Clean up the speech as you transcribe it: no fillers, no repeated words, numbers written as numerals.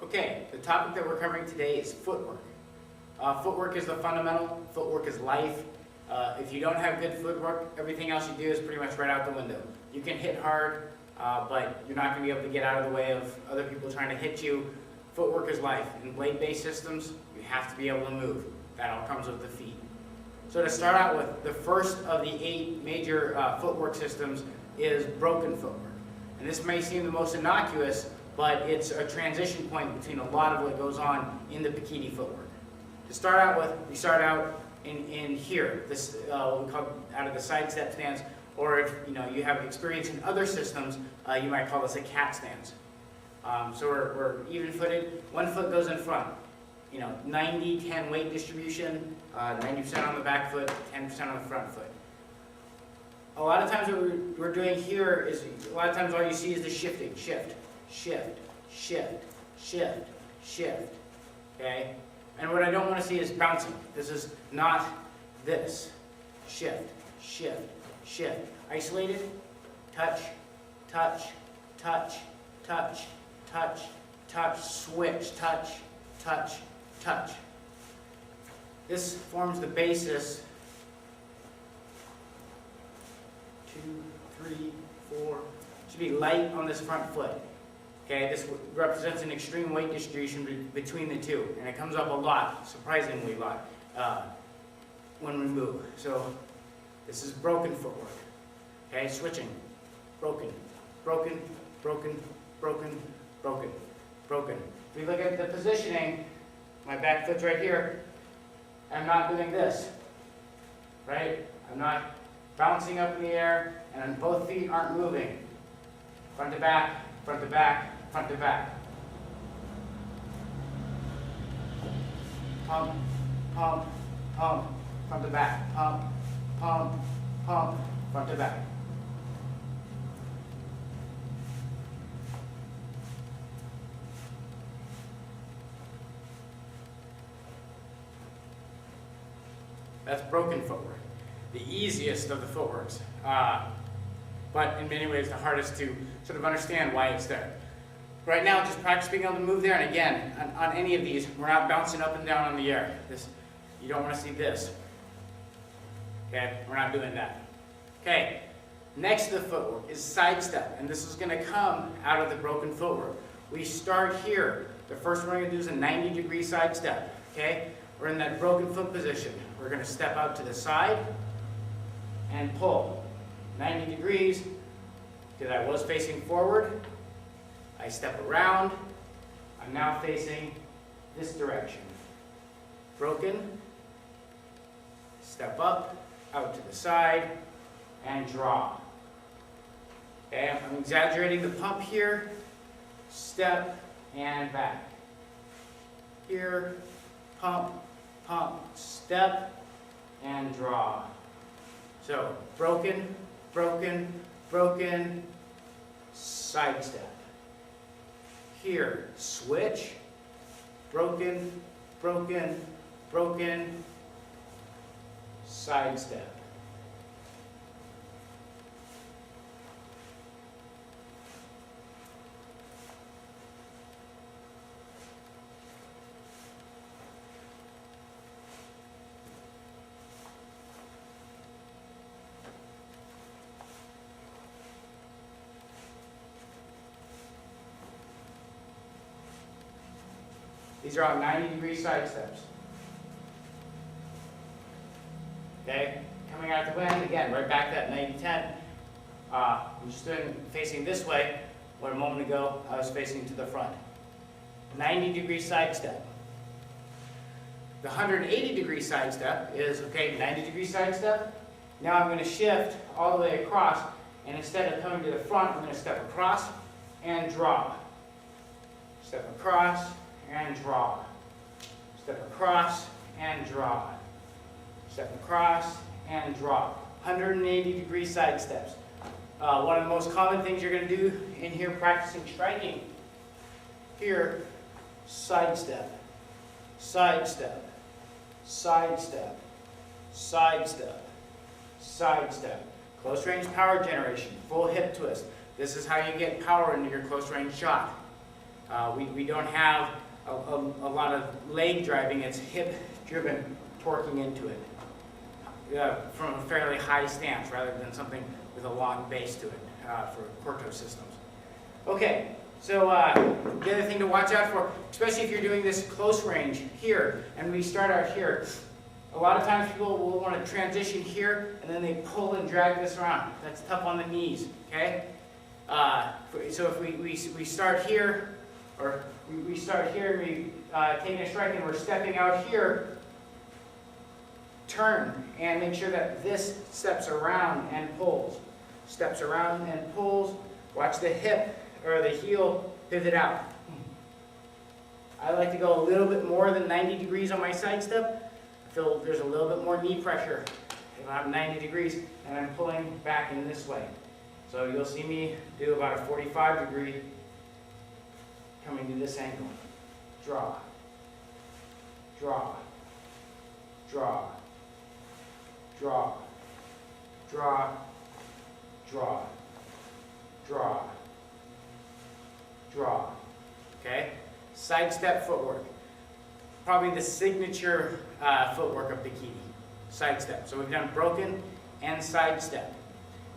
Okay, the topic that we're covering today is footwork. Footwork is the fundamental. Footwork is life. If you don't have good footwork, everything else you do is pretty much right out the window. You can hit hard, but you're not going to be able to get out of the way of other people trying to hit you. Footwork is life. In blade-based systems, you have to be able to move. That all comes with the feet. So to start out with, the first of the 8 major footwork systems is broken footwork. And this may seem the most innocuous, but it's a transition point between a lot of what goes on in the Bikini footwork. To start out with, we start out in here, this what we call out of the sidestep stance, or if you have experience in other systems, you might call this a cat stance. So we're even-footed. One foot goes in front. 90-10 weight distribution, 90% on the back foot, 10% on the front foot. A lot of times what we're doing here is, a lot of times all you see is the shifting. Shift, shift, shift, shift, shift. Okay? And what I don't want to see is bouncing. This is not this. Shift, shift, shift. Isolated, touch, touch, touch, touch, touch, touch, switch, touch, touch, touch. This forms the basis. 2, 3, 4. Should be light on this front foot. Okay, this represents an extreme weight distribution between the two, and it comes up a lot, surprisingly a lot, when we move. So this is broken footwork. Okay, switching, broken, broken, broken, broken, broken, broken. If we look at the positioning, my back foot's right here. I'm not doing this, right? I'm not bouncing up in the air, and both feet aren't moving. Front to back, front to back, front to back. Pump, pump, pump, front to back. Pump, pump, pump, front to back. That's broken footwork. The easiest of the footworks, but in many ways the hardest to sort of understand why it's there. Right now, just practice being able to move there, and again, on any of these, we're not bouncing up and down in the air. You don't want to see this. Okay, we're not doing that. Okay, next to the footwork is sidestep, and this is going to come out of the broken footwork. We start here. The first one we're going to do is a 90-degree sidestep. Okay, we're in that broken foot position. We're going to step out to the side and pull 90 degrees, because I was facing forward. I step around. I'm now facing this direction. Broken, step up, out to the side, and draw. Okay, I'm exaggerating the pump here. Step and back. Here, pump, pump, step, and draw. So, broken, broken, broken, sidestep. Here, switch, broken, broken, broken, sidestep. These are all 90-degree side steps. Okay, coming out the wind, again, right back that 90-10. I'm just facing this way, where a moment ago I was facing to the front. 90-degree side step. The 180-degree side step is, okay, 90-degree side step. Now I'm going to shift all the way across, and instead of coming to the front, I'm going to step across and draw. Step across and draw. Step across and draw. Step across and draw. 180-degree side steps. One of the most common things you're going to do in here practicing striking. Here, sidestep, sidestep, sidestep, sidestep, sidestep. Close range power generation, full hip twist. This is how you get power into your close range shot. We don't have a lot of leg driving, it's hip-driven torquing into it from a fairly high stance rather than something with a long base to it for Corto systems. Okay, so the other thing to watch out for, especially if you're doing this close range here, and we start out here, a lot of times people will want to transition here, and then they pull and drag this around. That's tough on the knees, okay? So if we start here, or we start here, and we take a strike, and we're stepping out here, turn, and make sure that this steps around and pulls. Steps around and pulls. Watch the hip, or the heel, pivot out. I like to go a little bit more than 90 degrees on my sidestep. I feel there's a little bit more knee pressure if I'm 90 degrees and I'm pulling back in this way. So you'll see me do about a 45 degree coming to this angle. Draw, draw, draw, draw, draw, draw, draw, draw. Okay? Sidestep footwork. Probably the signature footwork of bikini. Sidestep. So we've done broken and sidestep.